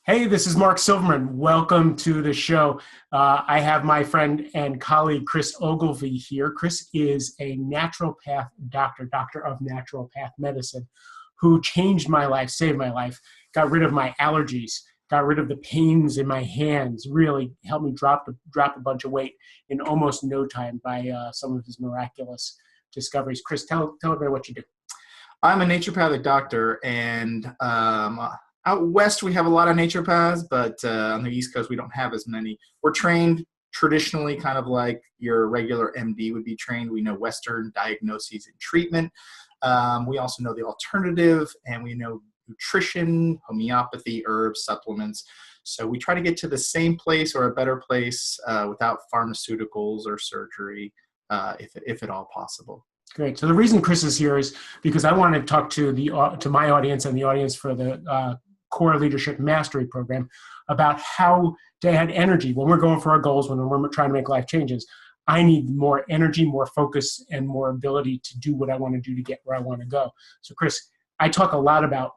Hey, this is Mark Silverman. Welcome to the show. I have my friend and colleague, Chris Ogilvie here. Chris is a naturopath doctor of naturopath medicine, who changed my life, saved my life, got rid of my allergies, got rid of the pains in my hands, really helped me drop a bunch of weight in almost no time by some of his miraculous discoveries. Chris, tell everybody what you do. I'm a naturopathic doctor, and out west we have a lot of naturopaths, but on the East Coast we don't have as many. We're trained traditionally kind of like your regular MD would be trained. We know Western diagnoses and treatment. We also know the alternative, and we know nutrition, homeopathy, herbs, supplements. So we try to get to the same place or a better place without pharmaceuticals or surgery, if at all possible. Great. So the reason Chris is here is because I want to talk to my audience and the audience for the Core Leadership Mastery Program about how to add energy when we're going for our goals, when we're trying to make life changes. I need more energy, more focus, and more ability to do what I want to do to get where I want to go. So Chris, I talk a lot about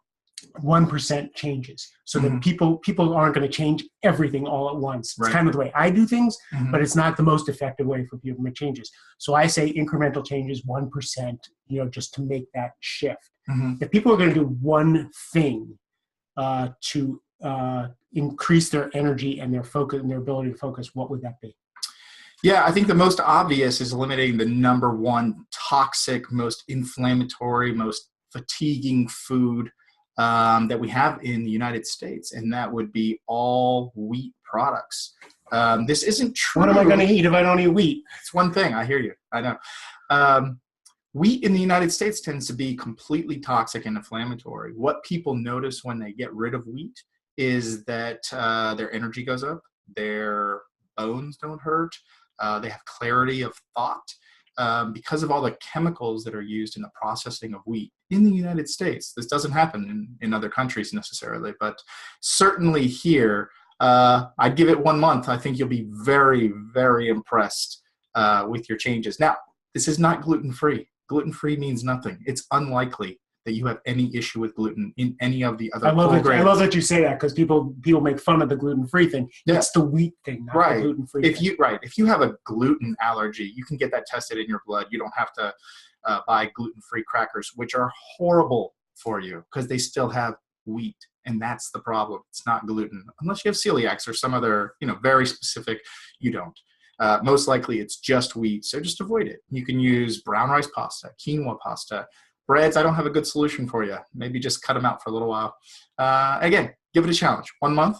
1% changes, so that people aren't going to change everything all at once. It's kind of the way I do things, but it's not the most effective way for people to make changes. So I say incremental changes, 1%, just to make that shift. If people are going to do one thing to increase their energy and their focus and their ability to focus, what would that be? Yeah, I think the most obvious is eliminating the number one toxic, most inflammatory, most fatiguing food that we have in the United States, and that would be all wheat products. This isn't true. What am I going to eat if I don't eat wheat? It's one thing. I hear you. I know. Wheat in the United States tends to be completely toxic and inflammatory. What people notice when they get rid of wheat is that their energy goes up, their bones don't hurt, they have clarity of thought. Because of all the chemicals that are used in the processing of wheat in the United States. This doesn't happen in other countries necessarily, but certainly here, I'd give it 1 month. I think you'll be very, very impressed with your changes. Now, this is not gluten-free. Gluten-free means nothing. It's unlikely that you have any issue with gluten in any of the other I love that you say that, because people make fun of the gluten-free thing. Yeah. It's the wheat thing, not the gluten-free thing. If you have a gluten allergy, you can get that tested in your blood. You don't have to buy gluten-free crackers, which are horrible for you because they still have wheat, and that's the problem. It's not gluten, unless you have celiacs or some other, very specific. You don't. Most likely it's just wheat, so just avoid it. You can use brown rice pasta, quinoa pasta. Breads, I don't have a good solution for you. Maybe just cut them out for a little while. Again, give it a challenge. 1 month.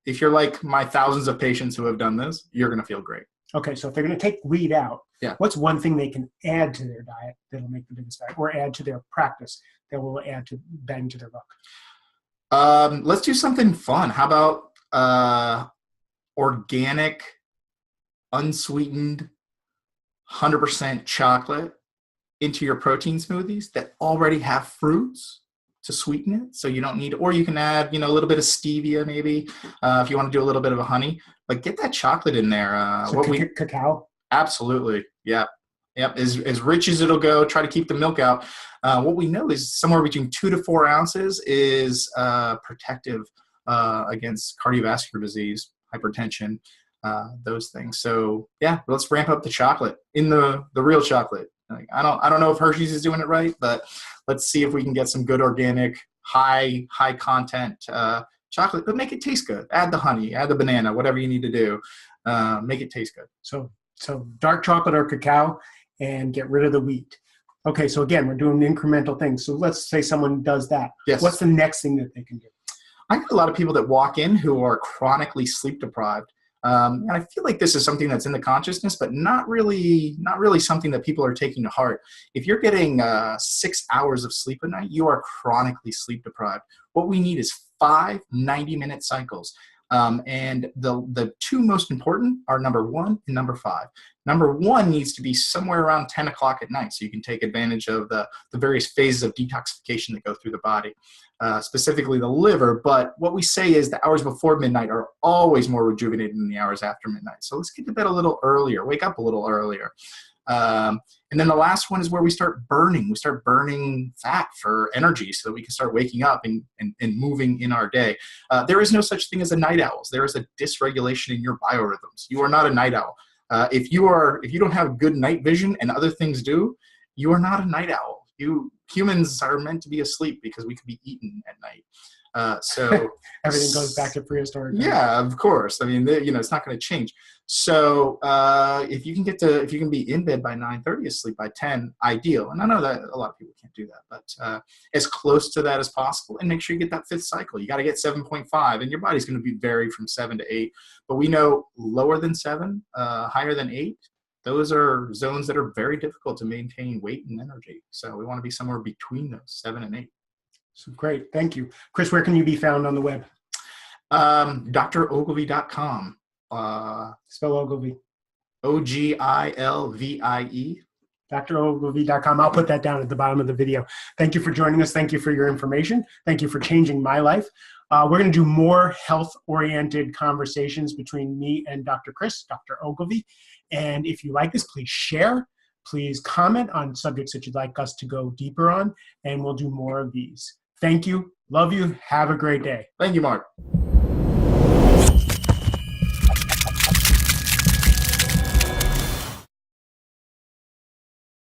If you're like my thousands of patients who have done this, you're going to feel great. Okay, so if they're going to take wheat out, what's one thing they can add to their diet that'll make the biggest impact, or add to their practice that will add to bang to their buck? Let's do something fun. How about organic, unsweetened, 100% chocolate into your protein smoothies that already have fruits to sweeten it, so you don't need, or you can add, a little bit of stevia maybe if you want to do a little bit of a honey, but get that chocolate in there. Cacao? Absolutely, yeah. Yep, as rich as it'll go. Try to keep the milk out. What we know is somewhere between 2 to 4 ounces is protective against cardiovascular disease, hypertension, those things. So yeah, let's ramp up the chocolate in the real chocolate. I don't know if Hershey's is doing it right, but let's see if we can get some good organic, high content chocolate, but make it taste good. Add the honey, add the banana, whatever you need to do. Make it taste good. So dark chocolate or cacao, and get rid of the wheat. Okay, so again, we're doing incremental things. So let's say someone does that. Yes. What's the next thing that they can do? I get a lot of people that walk in who are chronically sleep deprived. And I feel like this is something that's in the consciousness, but not really something that people are taking to heart. If you're getting 6 hours of sleep a night, you are chronically sleep deprived. What we need is 5 90-minute cycles. And the two most important are number 1 and number 5. Number 1 needs to be somewhere around 10 o'clock at night, so you can take advantage of the various phases of detoxification that go through the body, specifically the liver. But what we say is the hours before midnight are always more rejuvenated than the hours after midnight. So let's get to bed a little earlier, wake up a little earlier. And then the last one is where we start burning. We start burning fat for energy so that we can start waking up and moving in our day. There is no such thing as a night owl. There is a dysregulation in your biorhythms. You are not a night owl. If you don't have good night vision and other things do, you are not a night owl. Humans are meant to be asleep because we could be eaten at night. So everything goes back to prehistoric. Yeah, of course. I mean, it's not going to change. So if you can be in bed by 9:30, asleep by 10, ideal. And I know that a lot of people can't do that, but as close to that as possible, and make sure you get that fifth cycle. You got to get 7.5, and your body's going to be vary from 7 to 8. But we know lower than 7, higher than 8. Those are zones that are very difficult to maintain weight and energy. So we want to be somewhere between those 7 and 8. So great. Thank you. Chris, where can you be found on the web? drogilvie.com. Spell Ogilvie. Ogilvie. drogilvie.com. I'll put that down at the bottom of the video. Thank you for joining us. Thank you for your information. Thank you for changing my life. We're going to do more health-oriented conversations between me and Dr. Chris, Dr. Ogilvie. And if you like this, please share. Please comment on subjects that you'd like us to go deeper on, and we'll do more of these. Thank you. Love you. Have a great day. Thank you, Mark.